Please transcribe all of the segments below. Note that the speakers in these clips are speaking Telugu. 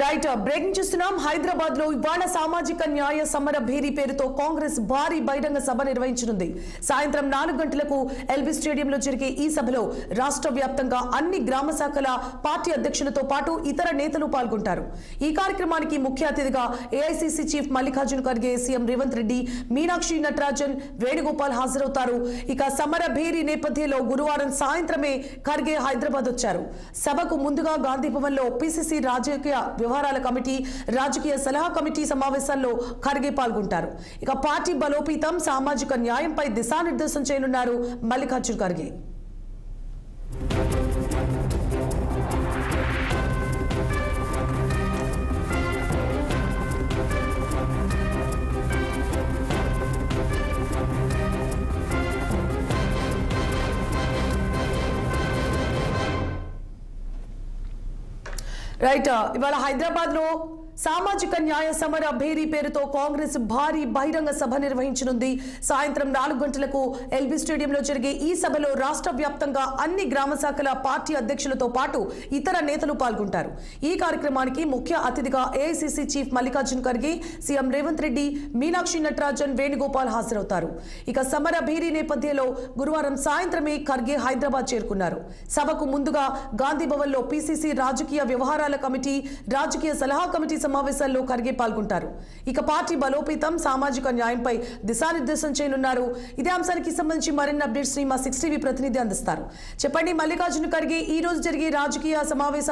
రైట్ బ్రేకింగ్ చూస్తున్నాం. హైదరాబాద్ లో ఇవాళ సామాజిక న్యాయ సమర భేరీ పేరుతో కాంగ్రెస్ భారీ బహిరంగ సభ నిర్వహించనుంది. సాయంత్రం 4 గంటలకు ఎల్బీ స్టేడియంలో జరిగే ఈ సభలో రాష్ట్ర వ్యాప్తంగా అన్ని గ్రామ శాఖల పార్టీ అధ్యక్షులతో పాటు ఇతర నేతలు పాల్గొంటారు. ఈ కార్యక్రమానికి ముఖ్య అతిథిగా AICC chief Mallikarjuna Kharge, CM Revanth Reddy, Meenakshi Natarajan, Venugopal హాజరవుతారు. ఇక సమర భేరీ నేపథ్యంలో గురువారం సాయంత్రమే ఖర్గే హైదరాబాద్ వచ్చారు. సభకు ముందుగా గాంధీ భవన్ లో పీసీసీ రాజకీయ వ్యవహారాల కమిటీ, రాజకీయ సలహా కమిటీ సమావేశాల్లో ఖర్గే పాల్గొంటారు. ఇక పార్టీ బలోపేతం, సామాజిక న్యాయంపై దిశానిర్దేశం చేయనున్నారు మల్లికార్జున ఖర్గే. రైట్ ఇవాళ హైదరాబాద్ లో సామాజిక న్యాయ సమర భేరీ పేరుతో కాంగ్రెస్ భారీ బహిరంగ సభ నిర్వహించనుంది. సాయంత్రం 4 గంటలకు ఎల్బీ స్టేడియంలో జరిగే ఈ సభలో రాష్ట్ర వ్యాప్తంగా అన్ని గ్రామ శాఖల పార్టీ అధ్యక్షులతో పాటు ఇతర నేతలు పాల్గొంటారు. ఈ కార్యక్రమానికి ముఖ్య అతిథిగా AICC chief Mallikarjuna Kharge, CM Revanth Reddy, Meenakshi Natarajan, Venugopal హాజరవుతారు. ఇక సమర భేరీ నేపథ్యంలో గురువారం సాయంత్రమే ఖర్గే హైదరాబాద్ చేరుకున్నారు. సభకు ముందుగా గాంధీ భవన్ లో పీసీసీ రాజకీయ వ్యవహారాల కమిటీ, రాజకీయ సలహా కమిటీ సమావేశాల్లో ఖర్గే పాల్గొంటారు. ఇక పార్టీ బలోపేతం, సామాజిక న్యాయంపై దిశానిర్దేశం చేయనున్నారు. ఇదే అంశానికి సంబంధించి మరిన్ని అప్డేట్స్ ని మా 6 టీవీ ప్రతినిధి అందిస్తారు. చెప్పండి మల్లికార్జున ఖర్గే, ఈ రోజు జరిగే రాజకీయ సమావేశ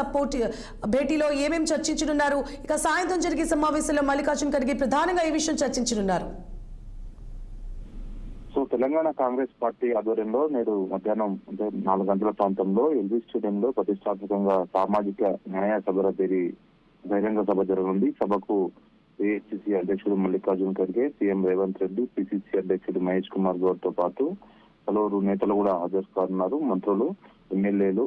భేటీలో ఏమేమి చర్చించనున్నారు? ఇక సాయంత్రం జరిగే సమావేశంలో మల్లికార్జున ఖర్గే ప్రధానంగా ఈ విషయం చర్చించనున్నారు. సో తెలంగాణ కాంగ్రెస్ పార్టీ ఆధ్వర్యంలో నేడు మధ్యాహ్నం 4 గంటల ప్రాంతంలో ఎల్బీ స్టేడియంలో ప్రతిష్టాత్మకంగా సామాజిక న్యాయ సభల భేరీ బహిరంగ సభ జరగనుంది. సభకు ఏఐసీసీ అధ్యక్షుడు మల్లికార్జున ఖర్గే, సీఎం రేవంత్ రెడ్డి, పిసిసి అధ్యక్షుడు మహేష్ కుమార్ గౌడ్ తో పాటు పలువురు నేతలు కూడా హాజరు కానున్నారు. మంత్రులు, ఎమ్మెల్యేలు,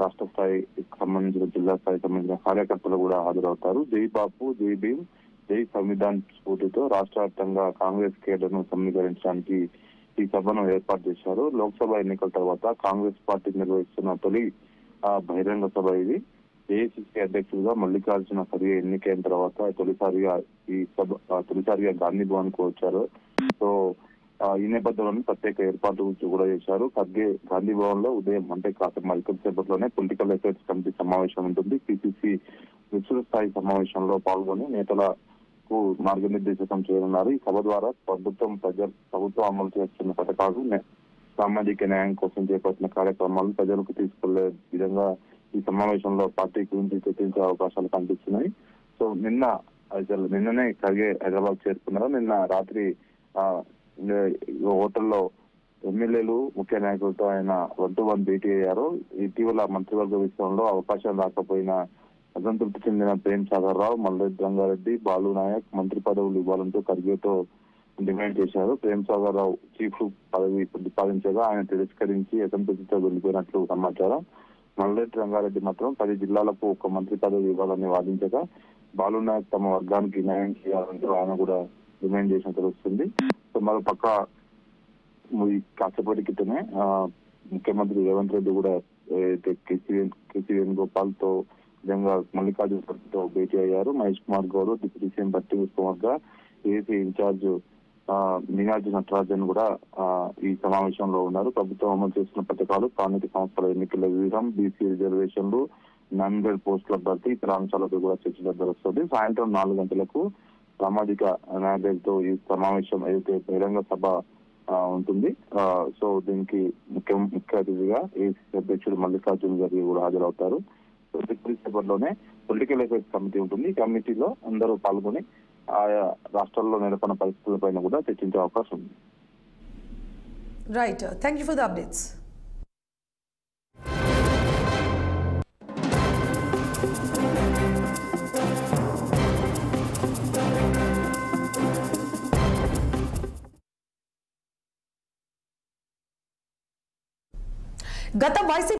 రాష్ట్ర స్థాయికి సంబంధించిన, జిల్లా స్థాయికి సంబంధించిన కార్యకర్తలు కూడా హాజరవుతారు. జై బాపు, జై భీమ్, జై సంవిధాన్ స్ఫూర్తితో రాష్ట్ర వ్యాప్తంగా కాంగ్రెస్ కేడర్ను సమీకరించడానికి ఈ సభను ఏర్పాటు చేశారు. లోక్సభ ఎన్నికల తర్వాత కాంగ్రెస్ పార్టీ నిర్వహిస్తున్న తొలి బహిరంగ సభ ఇది. ఏఐసీసీ అధ్యక్షుడిగా మల్లికార్జున ఖర్గే ఎన్నికైన తర్వాత తొలిసారిగా గాంధీ భవన్ కు వచ్చారు. సో ఈ నేపథ్యంలో ప్రత్యేక ఏర్పాట్లు కూడా చేశారు. ఖర్గే గాంధీ భవన్ లో ఉదయం కాసేపు మరికొద్ది సేపట్లోనే పొలిటికల్ అఫైర్స్ కమిటీ సమావేశం ఉంటుంది. పిసిసి విస్తృత స్థాయి సమావేశంలో పాల్గొని నేతలకు మార్గనిర్దేశం చేయనున్నారు. ఈ సభ ద్వారా ప్రభుత్వం అమలు చేస్తున్న పథకాలు, సామాజిక న్యాయం కోసం చేపట్టిన కార్యక్రమాలను ప్రజలకు తీసుకెళ్లే విధంగా ఈ సమావేశంలో పార్టీ గురించి చర్చించే అవకాశాలు కనిపిస్తున్నాయి. సో నిన్ననే ఖర్గే హైదరాబాద్ చేరుకున్నారు. నిన్న రాత్రి హోటల్లో ఎమ్మెల్యేలు, ముఖ్య నాయకులతో ఆయన 1-to-1 భేటీ అయ్యారు. ఇటీవల మంత్రివర్గ విషయంలో అవకాశం రాకపోయినా అసంతృప్తి చెందిన ప్రేమ్ సాగర్ రావు, మల్రెడ్డి రంగారెడ్డి, బాలు నాయక్ మంత్రి పదవులు ఇవ్వాలంటూ ఖర్గేతో డిమాండ్ చేశారు. ప్రేమ్ సాగర్ రావు చీఫ్ పదవి ప్రతిపాదించగా ఆయన తిరస్కరించి అసంతృప్తితో వెళ్లిపోయినట్లు సమాచారం. మల్రెడ్డి రంగారెడ్డి మాత్రం 10 జిల్లాలకు ఒక మంత్రి పదవి ఇవ్వాలని వాదించగా, బాలు నాయక్ తమ వర్గానికి న్యాయం చేయాలంటూ ఆయన కూడా డిమాండ్ చేసినట్టు తెలుస్తుంది. సో మరోపక్క కాసేపటి క్రితమే ముఖ్యమంత్రి రేవంత్ రెడ్డి కూడా కేసీ వేణుగోపాల్ తో విధంగా మల్లికార్జున ఖర్గేతో భేటీ అయ్యారు. మహేష్ కుమార్ గౌడ్, డిప్యూటీ సీఎం బట్టి విక్రమార్క, ఏసీ ఇన్ఛార్జ్ మీనాక్షి నటరాజన్ కూడా ఈ సమావేశంలో ఉన్నారు. ప్రభుత్వం అమలు చేస్తున్న పథకాలు, స్థానిక సంస్థల ఎన్నికల వ్యూహం, బీసీ రిజర్వేషన్లు, నామినేటెడ్ పోస్టుల భర్తీ, ఇతర అంశాలపై కూడా చర్చ జరుగుతుంది. సాయంత్రం 4 గంటలకు సామాజిక న్యాయతో ఈ సమావేశం అయితే బహిరంగ సభ ఉంటుంది. సో దీనికి ముఖ్య అతిథిగా ఏఐసీసీ అధ్యక్షుడు మల్లికార్జున ఖర్గే కూడా హాజరవుతారు. సేపట్లోనే పొలిటికల్ అఫైర్స్ కమిటీ ఉంటుంది. ఈ కమిటీలో అందరూ పాల్గొని ఆయా రాష్ట్రాల్లో నెలకొన్న పరిస్థితులపైన కూడా చర్చించే అవకాశం ఉంది. Right, thank you for the updates. గత వైసీపీ